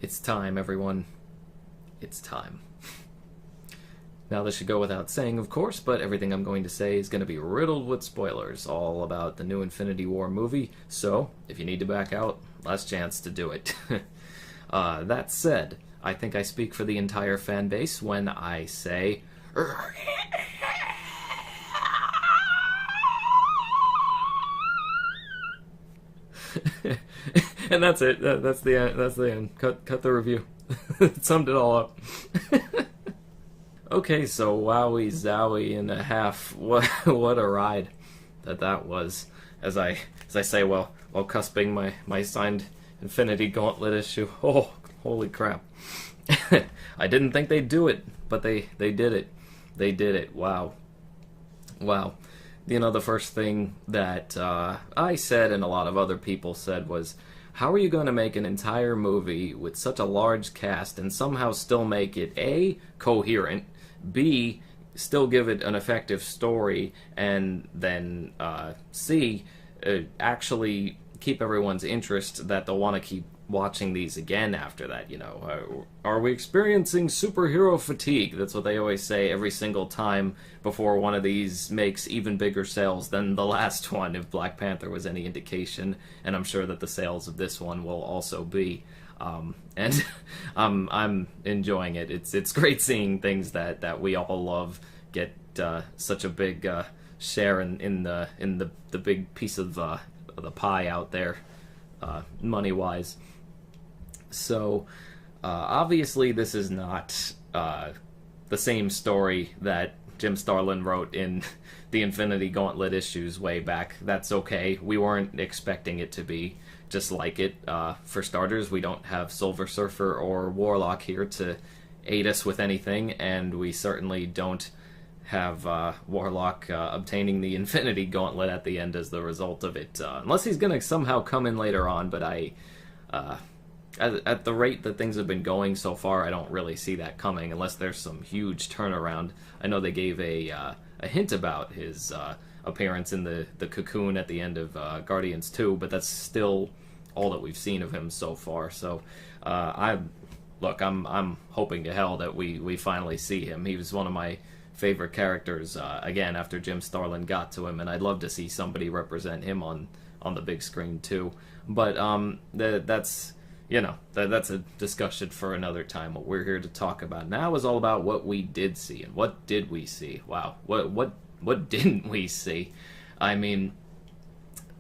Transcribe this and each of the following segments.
It's time, everyone. It's time. Now, this should go without saying, of course, but everything I'm going to say is going to be riddled with spoilers, all about the new Infinity War movie, so if you need to back out, last chance to do it. That said, I think I speak for the entire fan base when I say... And that's it. That's the end. That's the end. Cut the review. It summed it all up. Okay, so wowie zowie and a half. What a ride that was. As I say, while cusping my signed Infinity Gauntlet issue. Oh, holy crap! I didn't think they'd do it, but they did it. They did it. Wow. You know, the first thing that I said and a lot of other people said was, how are you going to make an entire movie with such a large cast and somehow still make it A, coherent, B, still give it an effective story, and then C, actually keep everyone's interest that they'll want to keep watching these again after that, you know. Are we experiencing superhero fatigue? That's what they always say every single time before one of these makes even bigger sales than the last one, if Black Panther was any indication, and I'm sure that the sales of this one will also be. And I'm enjoying it. It's great seeing things that we all love get such a big share in the big piece of the pie out there, money-wise. So, obviously this is not the same story that Jim Starlin wrote in the Infinity Gauntlet issues way back. That's okay. We weren't expecting it to be just like it. For starters, we don't have Silver Surfer or Warlock here to aid us with anything, and we certainly don't have Warlock obtaining the Infinity Gauntlet at the end as the result of it. Unless he's going to somehow come in later on, but at the rate that things have been going so far, I don't really see that coming unless there's some huge turnaround. I know they gave a hint about his appearance in the cocoon at the end of Guardians 2, but that's still all that we've seen of him so far. So I'm hoping to hell that we finally see him. He was one of my favorite characters again after Jim Starlin got to him, and I'd love to see somebody represent him on the big screen too. But that's, you know, that's a discussion for another time. What we're here to talk about now is all about what we did see. And what did we see? Wow. What didn't we see? I mean,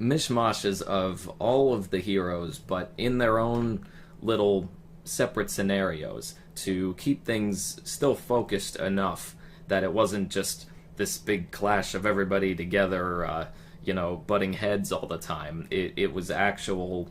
mishmashes of all of the heroes, but in their own little separate scenarios to keep things still focused enough that it wasn't just this big clash of everybody together, you know, butting heads all the time. It was actual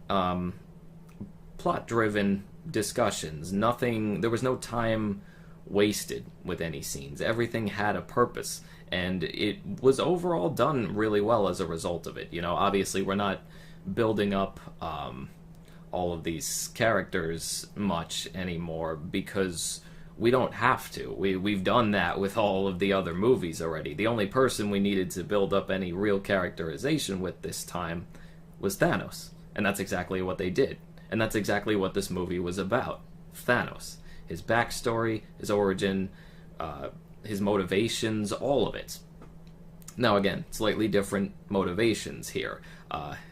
plot-driven discussions. There was no time wasted with any scenes. Everything had a purpose, and it was overall done really well as a result of it. You know, obviously we're not building up all of these characters much anymore because we don't have to. We've done that with all of the other movies already. The only person we needed to build up any real characterization with this time was Thanos, and that's exactly what they did. And that's exactly what this movie was about. Thanos. His backstory, his origin, his motivations, all of it. Now again, slightly different motivations here.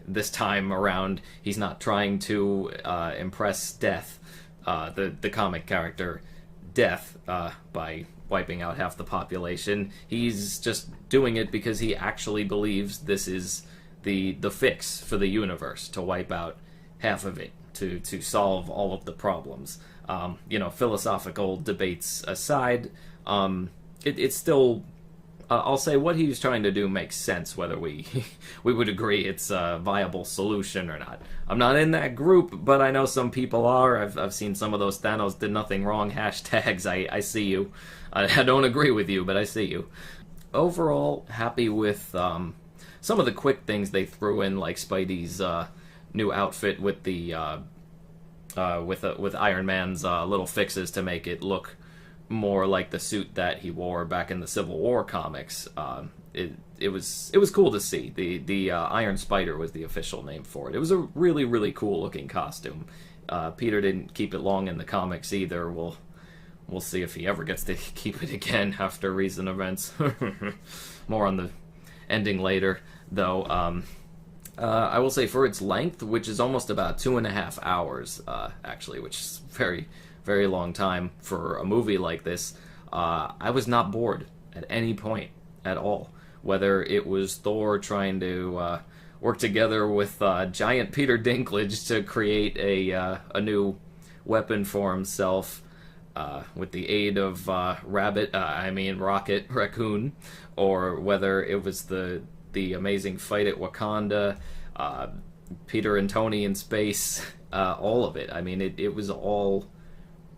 This time around, he's not trying to impress Death, the comic character Death, by wiping out half the population. He's just doing it because he actually believes this is the fix for the universe, to wipe out half of it. To solve all of the problems. You know, philosophical debates aside, it's still, I'll say what he was trying to do makes sense, whether we would agree it's a viable solution or not. I'm not in that group, but I know some people are. I've seen some of those Thanos did nothing wrong hashtags. I see you. I don't agree with you, but I see you. Overall, happy with some of the quick things they threw in, like Spidey's new outfit with the with Iron Man's little fixes to make it look more like the suit that he wore back in the Civil War comics. it was cool to see. The Iron Spider was the official name for it. It was a really, really cool looking costume. Peter didn't keep it long in the comics either. We'll see if he ever gets to keep it again after recent events. More on the ending later, though. I will say for its length, which is almost about 2.5 hours, actually, which is very, very long time for a movie like this, I was not bored at any point at all. Whether it was Thor trying to work together with giant Peter Dinklage to create a new weapon for himself, with the aid of Rocket Raccoon, or whether it was the amazing fight at Wakanda, Peter and Tony in space, all of it. I mean, it was all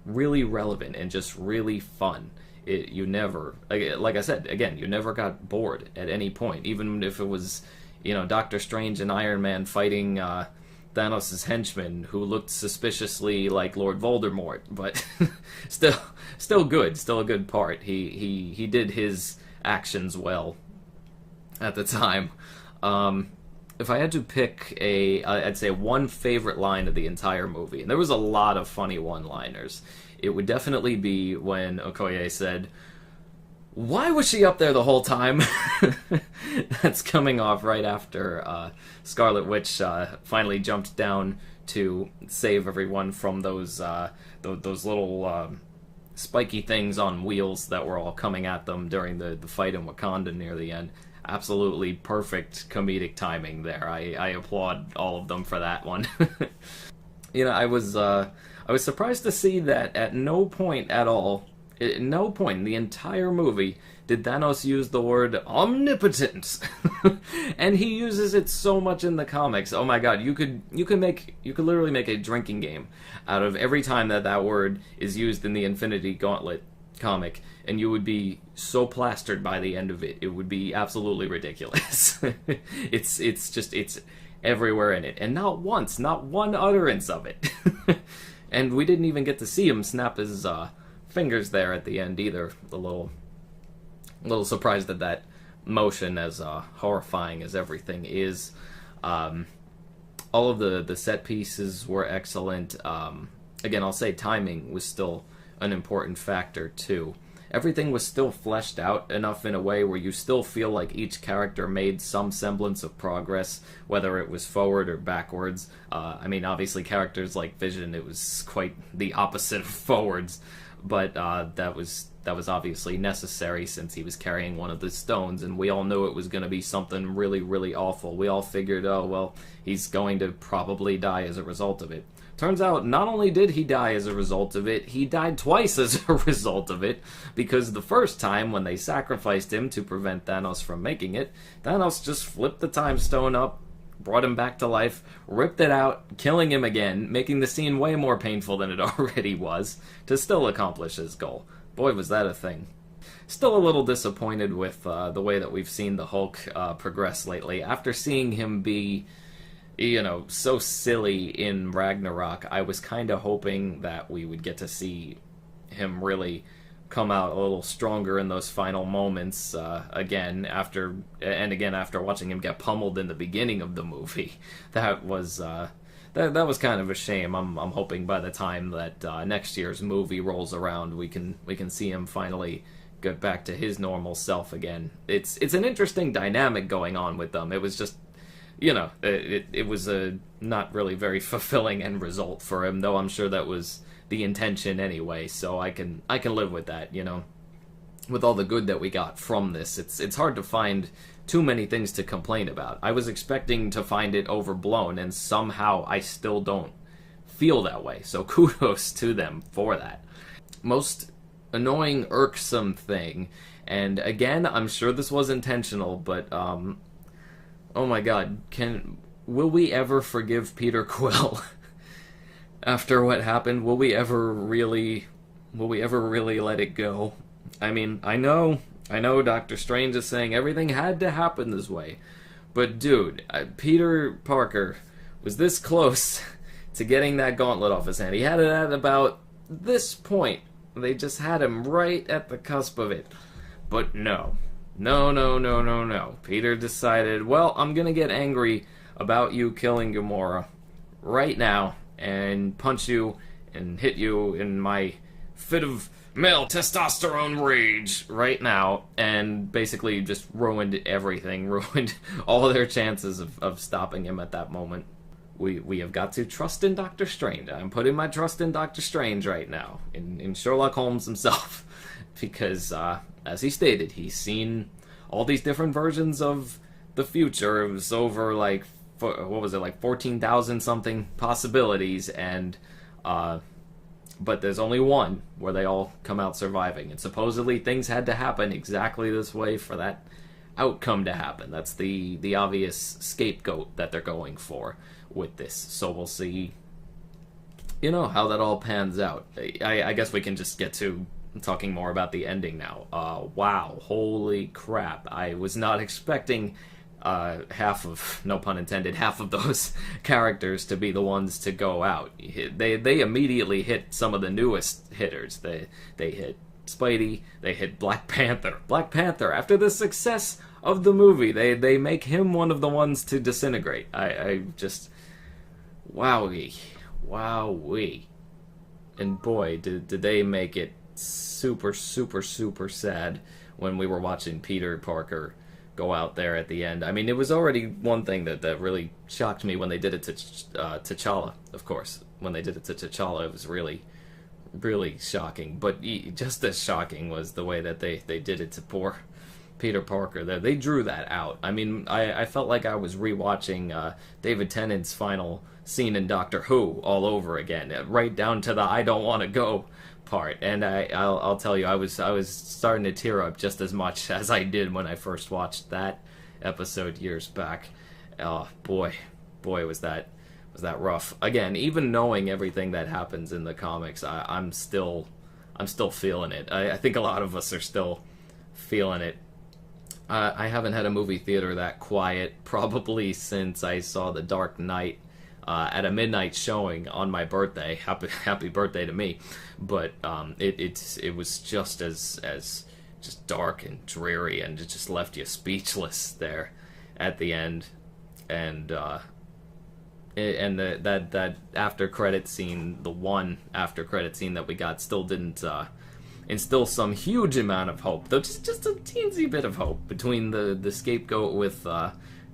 really relevant and just really fun. You never, like I said, again, you never got bored at any point, even if it was, Doctor Strange and Iron Man fighting Thanos' henchman, who looked suspiciously like Lord Voldemort, but still good, still a good part. He did his actions well at the time. If I had to pick I'd say one favorite line of the entire movie, and there was a lot of funny one-liners, it would definitely be when Okoye said, "Why was she up there the whole time?" That's coming off right after Scarlet Witch finally jumped down to save everyone from those little spiky things on wheels that were all coming at them during the fight in Wakanda near the end. Absolutely perfect comedic timing there. I applaud all of them for that one. I was surprised to see that at no point at all, at no point in the entire movie, did Thanos use the word omnipotent. And he uses it so much in the comics. Oh my god, you could literally make a drinking game out of every time that word is used in the Infinity Gauntlet comic, and you would be so plastered by the end of it. It would be absolutely ridiculous. It's everywhere in it, and not one utterance of it. And we didn't even get to see him snap his fingers there at the end either. A little surprised at that motion, as horrifying as everything is. All of the set pieces were excellent. Again, I'll say timing was still an important factor too. Everything was still fleshed out enough in a way where you still feel like each character made some semblance of progress, whether it was forward or backwards. Obviously characters like Vision, it was quite the opposite of forwards, but that was obviously necessary since he was carrying one of the stones, and we all knew it was going to be something really, really awful. We all figured, oh, well, he's going to probably die as a result of it. Turns out, not only did he die as a result of it, he died twice as a result of it, because the first time, when they sacrificed him to prevent Thanos from making it, Thanos just flipped the time stone up, brought him back to life, ripped it out, killing him again, making the scene way more painful than it already was, to still accomplish his goal. Boy, was that a thing. Still a little disappointed with the way that we've seen the Hulk progress lately. After seeing him be, so silly in Ragnarok, I was kind of hoping that we would get to see him really come out a little stronger in those final moments again after watching him get pummeled in the beginning of the movie. That was that was kind of a shame. I'm hoping by the time that next year's movie rolls around, we can see him finally get back to his normal self again. It's an interesting dynamic going on with them. It was just, it was a not really very fulfilling end result for him, though I'm sure that was the intention anyway, so I can live with that, With all the good that we got from this, it's hard to find too many things to complain about. I was expecting to find it overblown, and somehow I still don't feel that way, so kudos to them for that. Most annoying, irksome thing, and again, I'm sure this was intentional, but oh my god, will we ever forgive Peter Quill? After what happened, will we ever really let it go? I mean, I know Doctor Strange is saying everything had to happen this way, but dude, Peter Parker was this close to getting that gauntlet off his hand. He had it at about this point. They just had him right at the cusp of it. But no, No, no, no, no, no. Peter decided, well, I'm gonna get angry about you killing Gamora right now and punch you and hit you in my fit of male testosterone rage right now, and basically just ruined everything, ruined all their chances of stopping him at that moment. We have got to trust in Doctor Strange. I'm putting my trust in Doctor Strange right now, in Sherlock Holmes himself, because, as he stated, he's seen all these different versions of the future. It was over, like, what was it, like 14,000 something possibilities, and, but there's only one where they all come out surviving, and supposedly things had to happen exactly this way for that outcome to happen. That's the obvious scapegoat that they're going for with this. So we'll see, how that all pans out. I guess we can just get to talking more about the ending now. Wow, holy crap. I was not expecting half of, no pun intended, half of those characters to be the ones to go out. They immediately hit some of the newest hitters. They hit Spidey, they hit Black Panther. Black Panther, after the success of the movie, they make him one of the ones to disintegrate. I just, wowee. And boy, did they make it super, super, super sad when we were watching Peter Parker go out there at the end. I mean, it was already one thing that really shocked me when they did it to T'Challa, of course. When they did it to T'Challa, it was really, really shocking. But just as shocking was the way that they did it to poor Peter Parker. They drew that out. I mean, I felt like I was rewatching David Tennant's final scene in Doctor Who all over again, right down to the "I don't want to go" part. And I'll tell you, I was starting to tear up just as much as I did when I first watched that episode years back. Oh boy, was that rough. Again, even knowing everything that happens in the comics, I'm still feeling it. I think a lot of us are still feeling it. I haven't had a movie theater that quiet probably since I saw The Dark Knight at a midnight showing on my birthday. Happy birthday to me. But it was just as just dark and dreary, and it just left you speechless there at the end. And that after credit scene, the one after credit scene that we got, still didn't instill some huge amount of hope, though just a teensy bit of hope between the scapegoat with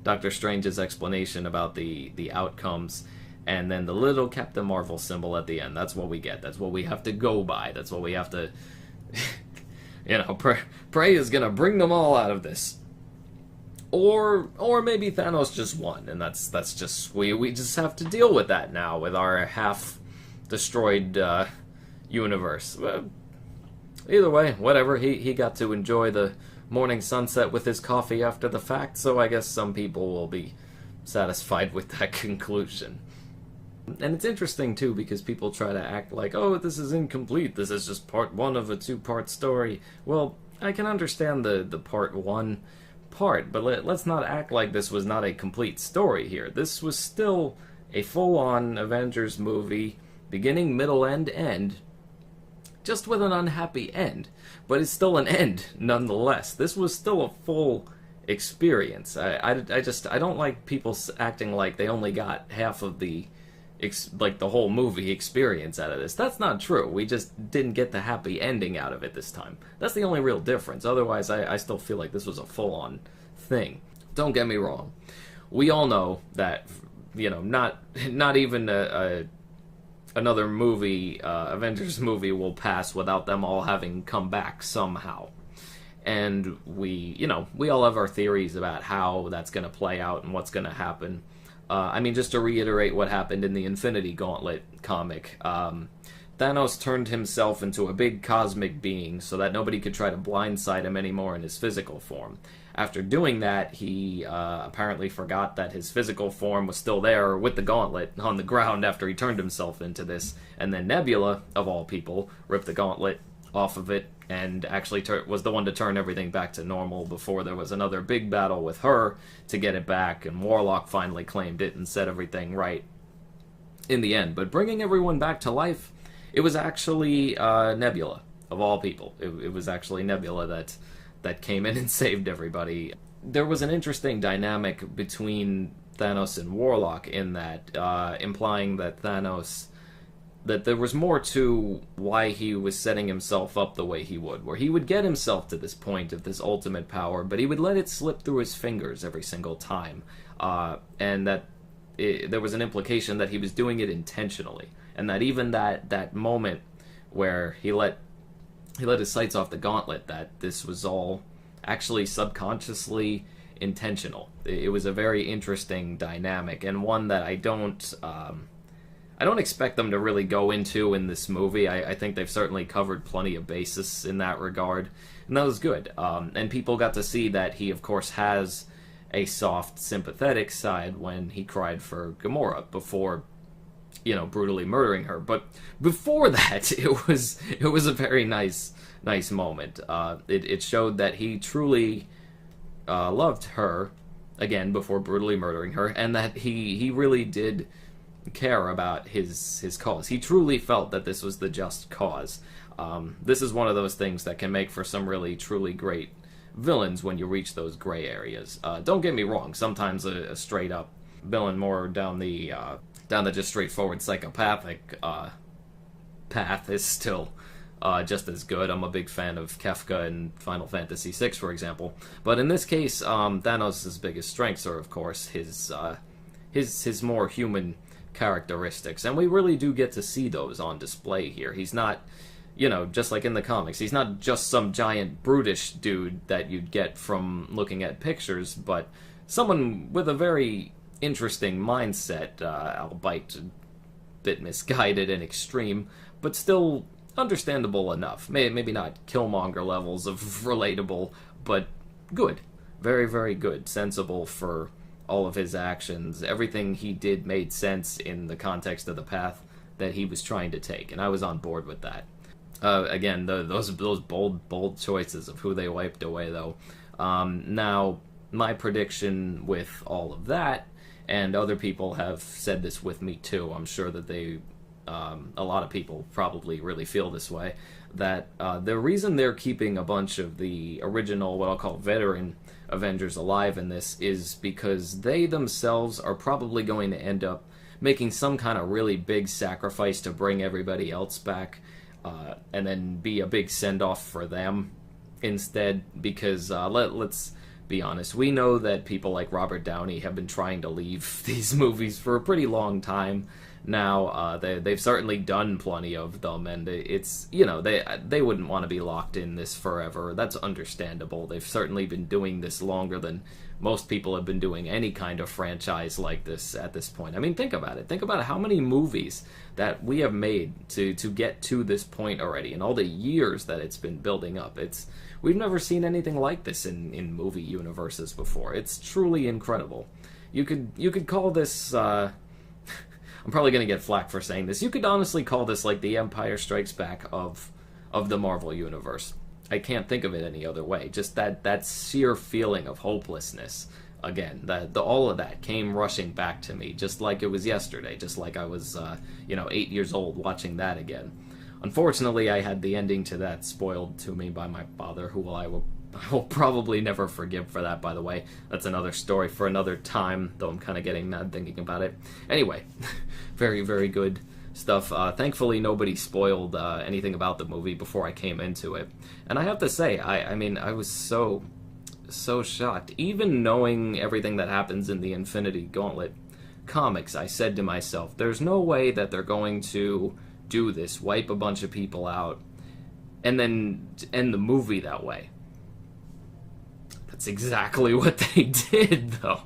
Doctor Strange's explanation about the outcomes, and then the little Captain Marvel symbol at the end. That's what we get. That's what we have to go by. That's what we have to, pray is gonna bring them all out of this. Or maybe Thanos just won, and that's just we just have to deal with that now with our half destroyed universe. Either way, whatever. He got to enjoy the morning sunset with his coffee after the fact, so I guess some people will be satisfied with that conclusion. And it's interesting, too, because people try to act like, oh, this is incomplete, this is just part one of a two-part story. Well, I can understand the part one part, but let's not act like this was not a complete story here. This was still a full-on Avengers movie, beginning, middle, and end, just with an unhappy end, but it's still an end nonetheless. This was still a full experience. I don't like people acting like they only got half of the whole movie experience out of this. That's not true. We just didn't get the happy ending out of it this time. That's the only real difference. Otherwise, I still feel like this was a full-on thing. Don't get me wrong. We all know that, not even another movie, Avengers movie, will pass without them all having come back somehow. And we all have our theories about how that's going to play out and what's going to happen. Just to reiterate what happened in the Infinity Gauntlet comic, Thanos turned himself into a big cosmic being so that nobody could try to blindside him anymore in his physical form. After doing that, he apparently forgot that his physical form was still there with the gauntlet on the ground after he turned himself into this. And then Nebula, of all people, ripped the gauntlet off of it and actually was the one to turn everything back to normal before there was another big battle with her to get it back, and Warlock finally claimed it and set everything right in the end. But bringing everyone back to life, it was actually Nebula, of all people. It was actually Nebula that came in and saved everybody. There was an interesting dynamic between Thanos and Warlock in that, implying that that there was more to why he was setting himself up the way he would, where he would get himself to this point of this ultimate power, but he would let it slip through his fingers every single time, and that there was an implication that he was doing it intentionally, and that even that moment where he let his sights off the gauntlet, that this was all actually subconsciously intentional. It was a very interesting dynamic, and one that I don't expect them to really go into in this movie. I think they've certainly covered plenty of bases in that regard, and that was good. And people got to see that he, of course, has a soft, sympathetic side when he cried for Gamora before, brutally murdering her. But before that, it was a very nice moment. It showed that he truly loved her, again, before brutally murdering her, and that he really did care about his cause. He truly felt that this was the just cause. This is one of those things that can make for some really, truly great villains when you reach those gray areas. Don't get me wrong, sometimes a straight-up villain more down the just straightforward psychopathic path is still just as good. I'm a big fan of Kefka in Final Fantasy VI, for example. But in this case, Thanos' biggest strengths are, of course, his more human characteristics, and we really do get to see those on display here. He's not, just like in the comics, he's not just some giant brutish dude that you'd get from looking at pictures, but someone with a very interesting mindset, albeit a bit misguided and extreme, but still understandable enough. Maybe not Killmonger levels of relatable, but good. Very, very good. Sensible for all of his actions. Everything he did made sense in the context of the path that he was trying to take, and I was on board with that. Again, those bold choices of who they wiped away, though. Now, my prediction with all of that, and other people have said this with me too, I'm sure that a lot of people probably really feel this way, that the reason they're keeping a bunch of the original, what I'll call veteran Avengers alive in this, is because they themselves are probably going to end up making some kind of really big sacrifice to bring everybody else back, and then be a big send-off for them instead, because let's be honest, we know that people like Robert Downey have been trying to leave these movies for a pretty long time now. They've certainly done plenty of them, and it's, they wouldn't want to be locked in this forever. That's understandable. They've certainly been doing this longer than most people have been doing any kind of franchise like this at this point. I mean, think about it. Think about how many movies that we have made to get to this point already, and all the years that it's been building up. We've never seen anything like this in movie universes before. It's truly incredible. You could call this, I'm probably going to get flack for saying this, you could honestly call this like the Empire Strikes Back of the Marvel Universe. I can't think of it any other way. Just that sheer feeling of hopelessness. Again, all of that came rushing back to me, just like it was yesterday, just like I was, 8 years old watching that again. Unfortunately, I had the ending to that spoiled to me by my father, who I will probably never forgive for that, by the way. That's another story for another time, though I'm kind of getting mad thinking about it. Anyway, very, very good stuff. Thankfully, nobody spoiled anything about the movie before I came into it. And I have to say, I mean, I was so shocked. Even knowing everything that happens in the Infinity Gauntlet comics, I said to myself, there's no way that they're going to do this, wipe a bunch of people out, and then end the movie that way. That's exactly what they did, though.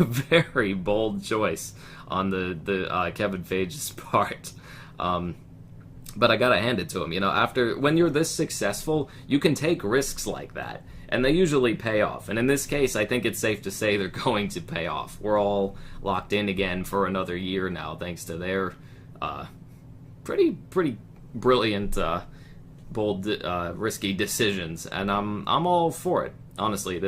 Very bold choice on the Kevin Feige's part. But I gotta hand it to him. When you're this successful, you can take risks like that, and they usually pay off. And in this case, I think it's safe to say they're going to pay off. We're all locked in again for another year now, thanks to their pretty brilliant, bold, risky decisions, and I'm all for it. Honestly,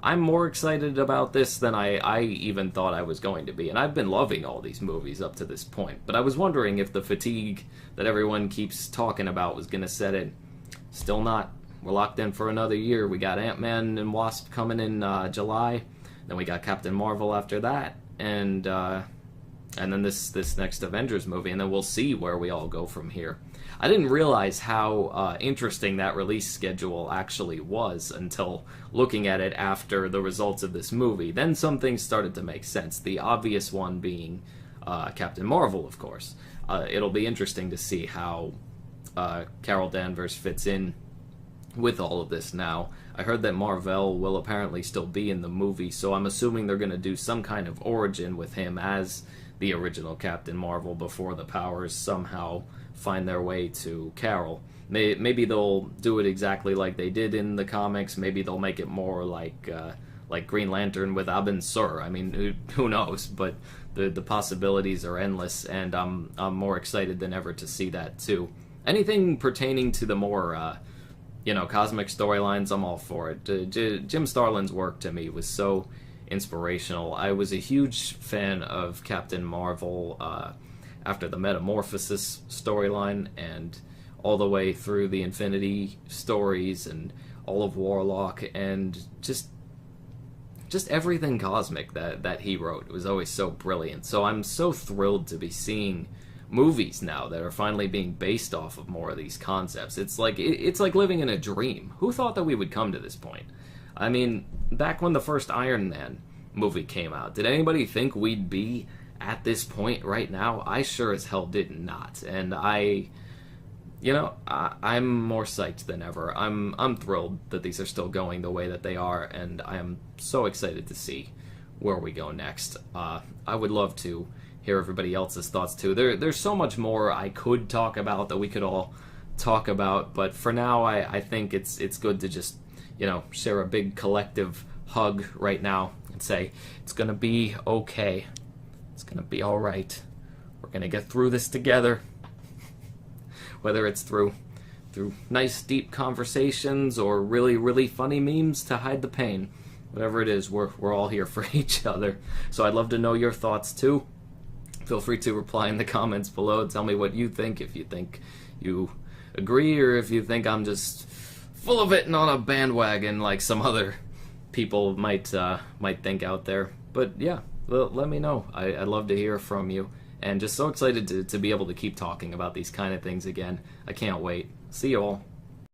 I'm more excited about this than I even thought I was going to be, and I've been loving all these movies up to this point. But I was wondering if the fatigue that everyone keeps talking about was going to set in. Still not we're locked in for another year. We got Ant-Man and Wasp coming in July, then we got Captain Marvel after that, and then this next Avengers movie, and then we'll see where we all go from here. I didn't realize how interesting that release schedule actually was until looking at it after the results of this movie. Then some things started to make sense. The obvious one being Captain Marvel, of course. It'll be interesting to see how Carol Danvers fits in with all of this now. I heard that Marvel will apparently still be in the movie, so I'm assuming they're going to do some kind of origin with him as the original Captain Marvel before the powers somehow find their way to Carol. Maybe they'll do it exactly like they did in the comics. Maybe they'll make it more like Green Lantern with Abin Sur. I mean, who knows? But the possibilities are endless, and I'm more excited than ever to see that too. Anything pertaining to the more cosmic storylines, I'm all for it. Jim Starlin's work to me was so inspirational. I was a huge fan of Captain Marvel after the Metamorphosis storyline, and all the way through the Infinity stories and all of Warlock, and just everything cosmic that he wrote. It was always so brilliant. So I'm so thrilled to be seeing movies now that are finally being based off of more of these concepts. It's like living in a dream. Who thought that we would come to this point? I mean, back when the first Iron Man movie came out, did anybody think we'd be at this point right now? I sure as hell did not. And I'm more psyched than ever. I'm thrilled that these are still going the way that they are, and I am so excited to see where we go next. I would love to hear everybody else's thoughts too. There's so much more I could talk about that we could all talk about, but for now I think it's good to just share a big collective hug right now and say it's gonna be okay. It's gonna be all right. We're gonna get through this together. Whether it's through nice deep conversations or really, really funny memes to hide the pain, whatever it is, we're all here for each other. So I'd love to know your thoughts too. Feel free to reply in the comments below. Tell me what you think, if you think you agree or if you think I'm just full of it and on a bandwagon like some other people might think out there. But yeah, let me know. I'd love to hear from you. And just so excited to be able to keep talking about these kind of things again. I can't wait. See you all.